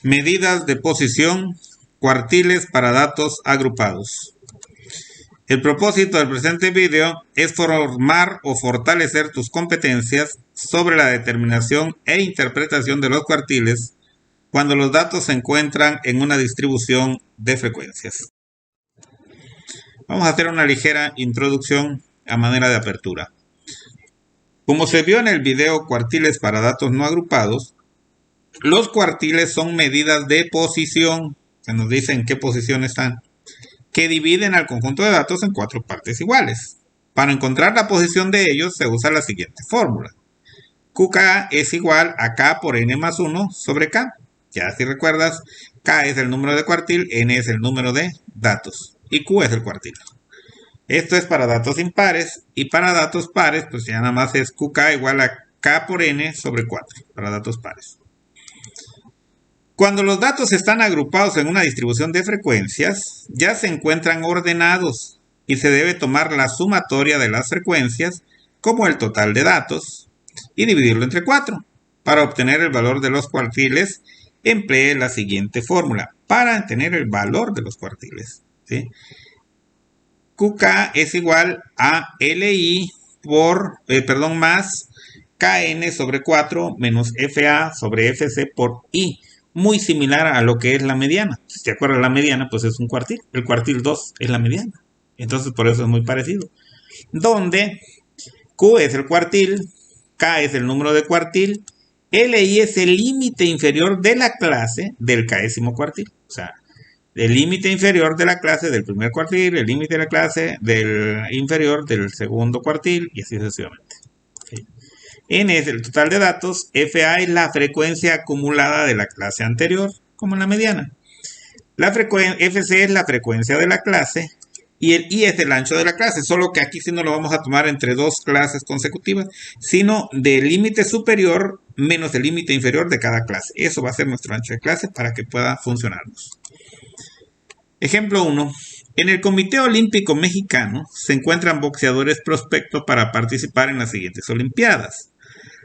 Medidas de posición, cuartiles para datos agrupados. El propósito del presente video es formar o fortalecer tus competencias sobre la determinación e interpretación de los cuartiles cuando los datos se encuentran en una distribución de frecuencias. Vamos a hacer una ligera introducción a manera de apertura. Como se vio en el video cuartiles para datos no agrupados, los cuartiles son medidas de posición, que nos dicen en qué posición están, que dividen al conjunto de datos en 4 partes iguales. Para encontrar la posición de ellos se usa la siguiente fórmula. QK es igual a K por N más 1 sobre K. Ya si recuerdas, K es el número de cuartil, N es el número de datos y Q es el cuartil. Esto es para datos impares y para datos pares, pues ya nada más es QK igual a K por N sobre 4 para datos pares. Cuando los datos están agrupados en una distribución de frecuencias, ya se encuentran ordenados y se debe tomar la sumatoria de las frecuencias como el total de datos y dividirlo entre 4. Para obtener el valor de los cuartiles, emplee la siguiente fórmula para obtener el valor de los cuartiles. ¿Sí? QK es igual a LI más KN sobre 4 menos FA sobre FC por I. Muy similar a lo que es la mediana. Si te acuerdas, la mediana pues es un cuartil. El cuartil 2 es la mediana. Entonces por eso es muy parecido. Donde Q es el cuartil, K es el número de cuartil, LI es el límite inferior de la clase del késimo cuartil. O sea, el límite inferior de la clase del primer cuartil, el límite de la clase del inferior del segundo cuartil y así sucesivamente. ¿Sí? N es el total de datos, FA es la frecuencia acumulada de la clase anterior, como en la mediana. FC es la frecuencia de la clase y el I es el ancho de la clase, solo que aquí sí no lo vamos a tomar entre 2 clases consecutivas, sino del límite superior menos el límite inferior de cada clase. Eso va a ser nuestro ancho de clase para que pueda funcionarnos. Ejemplo 1. En el Comité Olímpico Mexicano se encuentran boxeadores prospectos para participar en las siguientes Olimpiadas.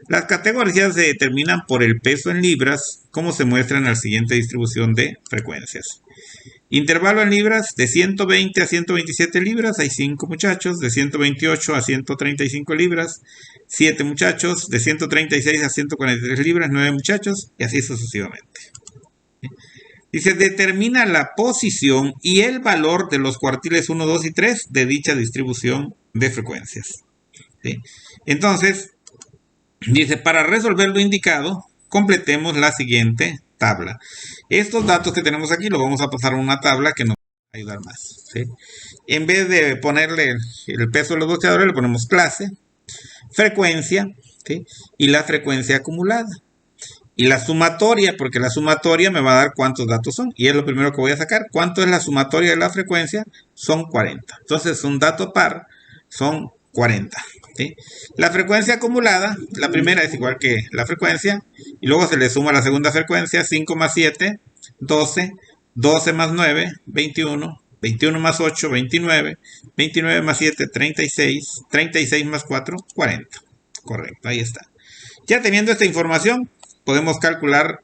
Las categorías se determinan por el peso en libras, como se muestra en la siguiente distribución de frecuencias. Intervalo en libras, de 120 a 127 libras, hay 5 muchachos, de 128 a 135 libras, 7 muchachos, de 136 a 143 libras, 9 muchachos, y así sucesivamente. Dice, determina la posición y el valor de los cuartiles 1, 2 y 3 de dicha distribución de frecuencias. ¿Sí? Entonces, dice, para resolver lo indicado, completemos la siguiente tabla. Estos datos que tenemos aquí los vamos a pasar a una tabla que nos va a ayudar más. ¿Sí? En vez de ponerle el peso de los boxeadores, le ponemos clase, frecuencia, ¿sí? Y la frecuencia acumulada. Y la sumatoria, porque la sumatoria me va a dar cuántos datos son. Y es lo primero que voy a sacar. ¿Cuánto es la sumatoria de la frecuencia? Son 40. Entonces, un dato par son 40. ¿Sí? La frecuencia acumulada, la primera es igual que la frecuencia. Y luego se le suma la segunda frecuencia. 5 más 7, 12. 12 más 9, 21. 21 más 8, 29. 29 más 7, 36. 36 más 4, 40. Correcto, ahí está. Ya teniendo esta información, podemos calcular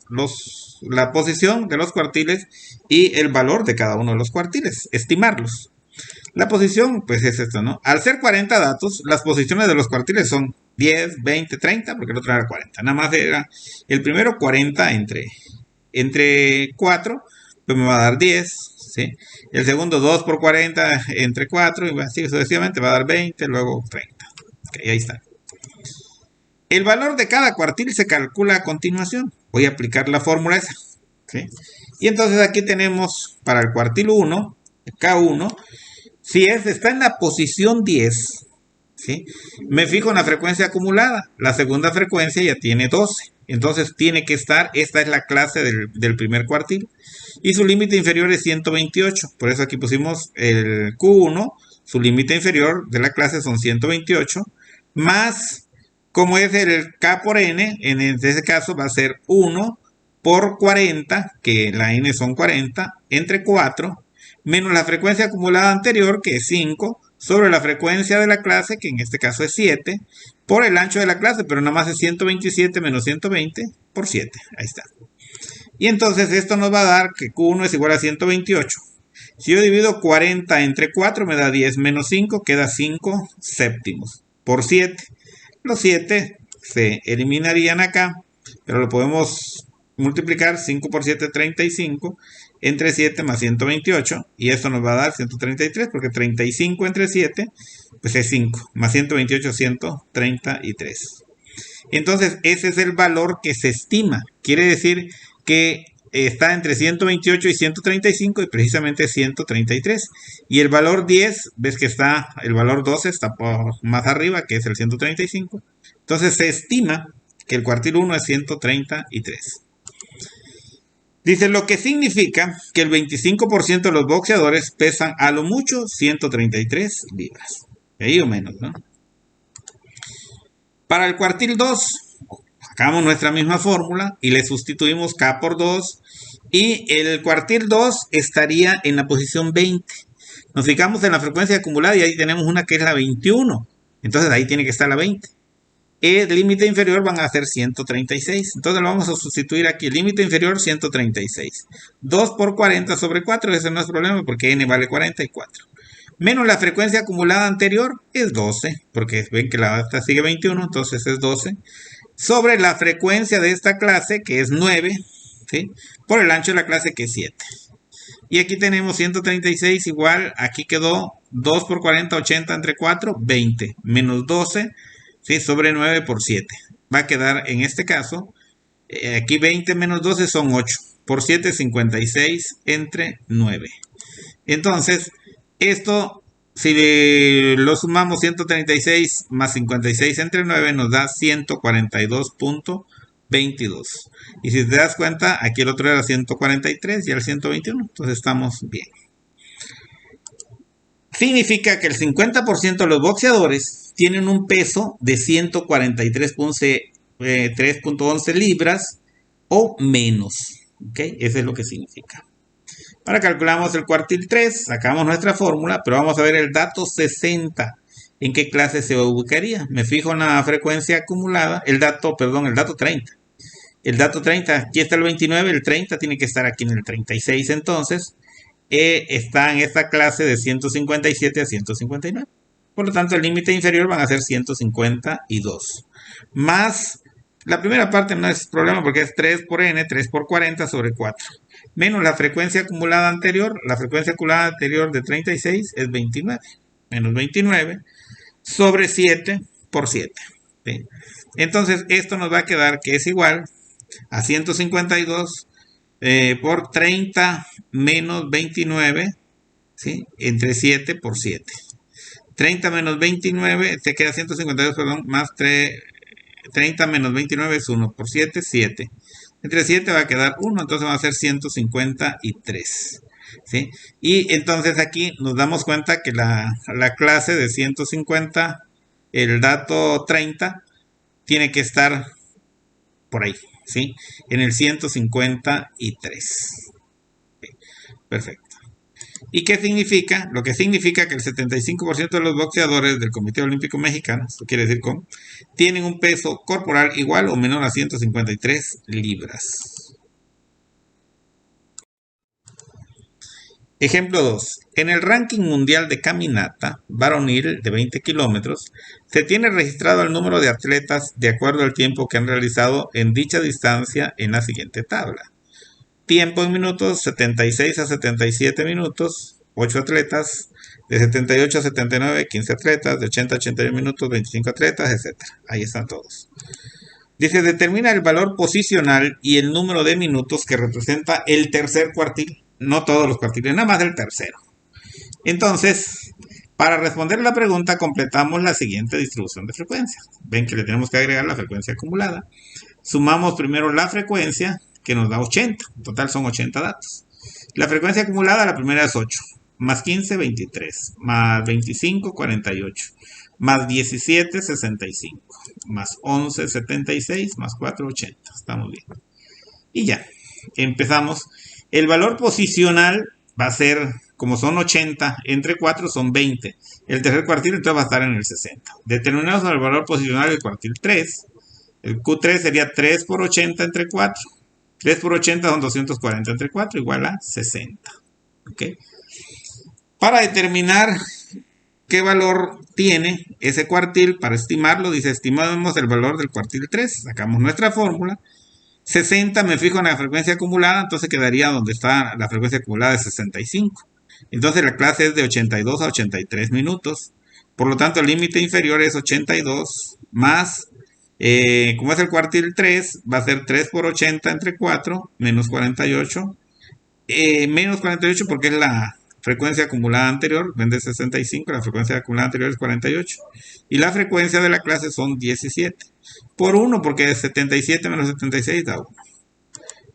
la posición de los cuartiles y el valor de cada uno de los cuartiles, estimarlos. La posición, pues es esto, ¿no? Al ser 40 datos, las posiciones de los cuartiles son 10, 20, 30, porque el otro era 40. Nada más era el primero 40 entre 4, pues me va a dar 10, ¿sí? El segundo 2 por 40 entre 4, y así sucesivamente va a dar 20, luego 30. Ok, ahí está. El valor de cada cuartil se calcula a continuación. Voy a aplicar la fórmula esa. ¿Sí? Y entonces aquí tenemos para el cuartil 1, K1, si está en la posición 10, ¿sí? Me fijo en la frecuencia acumulada. La segunda frecuencia ya tiene 12. Entonces tiene que estar, esta es la clase del primer cuartil. Y su límite inferior es 128. Por eso aquí pusimos el Q1, su límite inferior de la clase son 128, más... Como es el K por N, en este caso va a ser 1 por 40, que la N son 40, entre 4, menos la frecuencia acumulada anterior, que es 5, sobre la frecuencia de la clase, que en este caso es 7, por el ancho de la clase, pero nada más es 127 menos 120 por 7. Ahí está. Y entonces esto nos va a dar que Q1 es igual a 128. Si yo divido 40 entre 4 me da 10 menos 5, queda 5 séptimos por 7. Los 7 se eliminarían acá, pero lo podemos multiplicar. 5 por 7, 35, entre 7 más 128, y esto nos va a dar 133, porque 35 entre 7, pues es 5, más 128, 133. Entonces, ese es el valor que se estima. Quiere decir que está entre 128 y 135 y precisamente 133. Y el valor 10, ves que está, el valor 12 está por más arriba, que es el 135. Entonces se estima que el cuartil 1 es 133. Dice, lo que significa que el 25% de los boxeadores pesan a lo mucho 133 libras. Ahí o menos, ¿no? Para el cuartil 2, sacamos nuestra misma fórmula y le sustituimos K por 2. Y el cuartil 2 estaría en la posición 20. Nos fijamos en la frecuencia acumulada y ahí tenemos una que es la 21. Entonces ahí tiene que estar la 20. El límite inferior van a ser 136. Entonces lo vamos a sustituir aquí. Límite inferior 136. 2 por 40 sobre 4. Ese no es problema porque n vale 44. Menos la frecuencia acumulada anterior es 12. Porque ven que la esta sigue 21. Entonces es 12. Sobre la frecuencia de esta clase que es 9. ¿Sí? Por el ancho de la clase que es 7. Y aquí tenemos 136 igual. Aquí quedó 2 por 40, 80 entre 4, 20. Menos 12. ¿Sí? Sobre 9 por 7. Va a quedar en este caso, aquí 20 menos 12 son 8. Por 7, 56 entre 9. Entonces, esto, si lo sumamos 136 más 56 entre 9, nos da 142.22. Y si te das cuenta, aquí el otro era 143 y el 121. Entonces estamos bien. Significa que el 50% de los boxeadores tienen un peso de 143.11 libras o menos. ¿Okay? Eso es lo que significa. Ahora calculamos el cuartil 3, sacamos nuestra fórmula, pero vamos a ver el dato 60. ¿En qué clase se ubicaría? Me fijo en la frecuencia acumulada, el dato 30. El dato 30, aquí está el 29, el 30 tiene que estar aquí en el 36 entonces. Está en esta clase de 157 a 159. Por lo tanto, el límite inferior van a ser 152. Más, la primera parte no es problema porque es 3 por n, 3 por 40 sobre 4. Menos la frecuencia acumulada anterior. La frecuencia acumulada anterior de 36 es 29. Menos 29 sobre 7 por 7. ¿Sí? Entonces, esto nos va a quedar que es igual a 152 por 30 menos 29, ¿sí? Entre 7 por 7. 30 menos 29, te queda 152, perdón, más 30 menos 29 es 1 por 7, 7. Entre 7 va a quedar 1, entonces va a ser 153. ¿Sí? Y entonces aquí nos damos cuenta que la clase de 150, el dato 30, tiene que estar por ahí, ¿sí? En el 153. ¿Sí? Perfecto. ¿Y qué significa? Lo que significa que el 75% de los boxeadores del Comité Olímpico Mexicano, esto quiere decir tienen un peso corporal igual o menor a 153 libras. Ejemplo 2. En el ranking mundial de caminata varonil de 20 kilómetros, se tiene registrado el número de atletas de acuerdo al tiempo que han realizado en dicha distancia en la siguiente tabla. Tiempo en minutos, 76 a 77 minutos, 8 atletas, de 78 a 79, 15 atletas, de 80 a 81 minutos, 25 atletas, etc. Ahí están todos. Dice, determina el valor posicional y el número de minutos que representa el tercer cuartil. No todos los cuartiles, nada más el tercero. Entonces, para responder la pregunta, completamos la siguiente distribución de frecuencias. Ven que le tenemos que agregar la frecuencia acumulada. Sumamos primero la frecuencia, que nos da 80. En total son 80 datos. La frecuencia acumulada, la primera es 8. Más 15, 23. Más 25, 48. Más 17, 65. Más 11, 76. Más 4, 80. Estamos bien. Y ya. Empezamos. El valor posicional va a ser, como son 80, entre 4 son 20. El tercer cuartil entonces va a estar en el 60. Determinamos el valor posicional del cuartil 3. El Q3 sería 3 por 80 entre 4. 3 por 80 son 240 entre 4, igual a 60. ¿Ok? Para determinar qué valor tiene ese cuartil, para estimarlo, dice, estimamos el valor del cuartil 3. Sacamos nuestra fórmula. 60 me fijo en la frecuencia acumulada, entonces quedaría donde está la frecuencia acumulada de 65. Entonces la clase es de 82 a 83 minutos. Por lo tanto, el límite inferior es 82 más, como es el cuartil 3, va a ser 3 por 80 entre 4, menos 48. Menos 48 porque es la frecuencia acumulada anterior, en vez de 65, la frecuencia acumulada anterior es 48. Y la frecuencia de la clase son 17. Por 1, porque es 77 menos 76 da 1.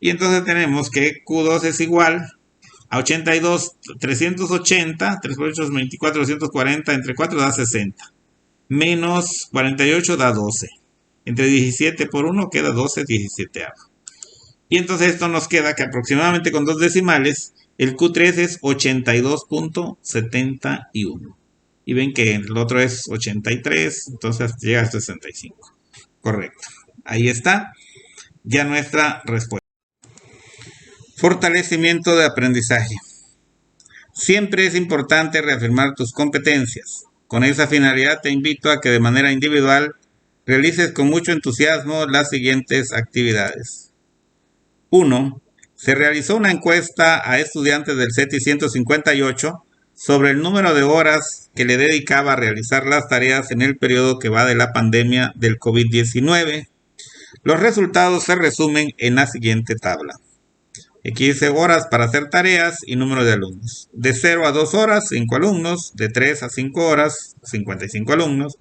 Y entonces tenemos que Q2 es igual a 82, 380, 3 por 8 es 24, 240, entre 4 da 60. Menos 48 da 12. Entre 17 por 1 queda 12, 17. Y entonces esto nos queda que aproximadamente con 2 decimales, el Q3 es 82.71. Y ven que el otro es 83, entonces llega a 65. Correcto. Ahí está ya nuestra respuesta. Fortalecimiento de aprendizaje. Siempre es importante reafirmar tus competencias. Con esa finalidad te invito a que de manera individual realices con mucho entusiasmo las siguientes actividades. 1. Se realizó una encuesta a estudiantes del CETI 158 sobre el número de horas que le dedicaba a realizar las tareas en el periodo que va de la pandemia del COVID-19. Los resultados se resumen en la siguiente tabla. Aquí dice horas para hacer tareas y número de alumnos. De 0 a 2 horas, 5 alumnos. De 3 a 5 horas, 55 alumnos.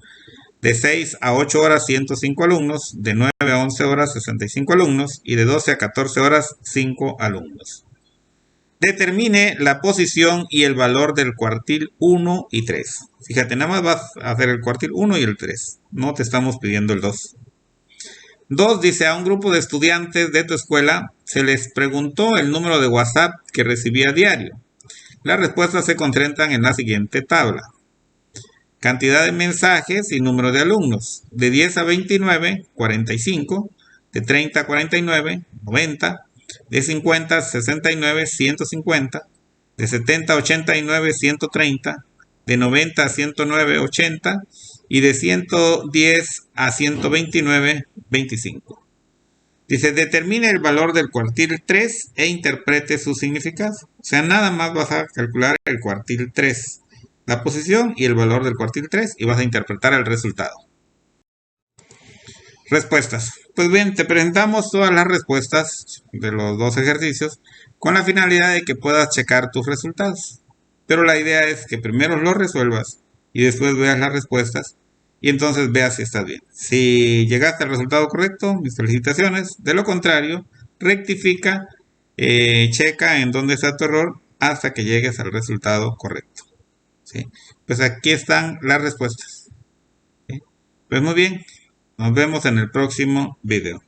De 6 a 8 horas, 105 alumnos. De 9 a 11 horas, 65 alumnos. Y de 12 a 14 horas, 5 alumnos. Determine la posición y el valor del cuartil 1 y 3. Fíjate, nada más vas a hacer el cuartil 1 y el 3. No te estamos pidiendo el 2. 2. Dice, a un grupo de estudiantes de tu escuela se les preguntó el número de WhatsApp que recibía a diario. Las respuestas se concentran en la siguiente tabla. Cantidad de mensajes y número de alumnos. De 10 a 29, 45. De 30 a 49, 90. De 50 a 69, 150. De 70 a 89, 130. De 90 a 109, 80. Y de 110 a 129, 25. Dice, determine el valor del cuartil 3 e interprete su significado. O sea, nada más vas a calcular el cuartil 3, la posición y el valor del cuartil 3 y vas a interpretar el resultado. Respuestas. Pues bien, te presentamos todas las respuestas de los dos ejercicios con la finalidad de que puedas checar tus resultados. Pero la idea es que primero los resuelvas y después veas las respuestas y entonces veas si estás bien. Si llegaste al resultado correcto, mis felicitaciones. De lo contrario, rectifica, checa en dónde está tu error hasta que llegues al resultado correcto. ¿Sí? Pues aquí están las respuestas. ¿Sí? Pues muy bien, nos vemos en el próximo video.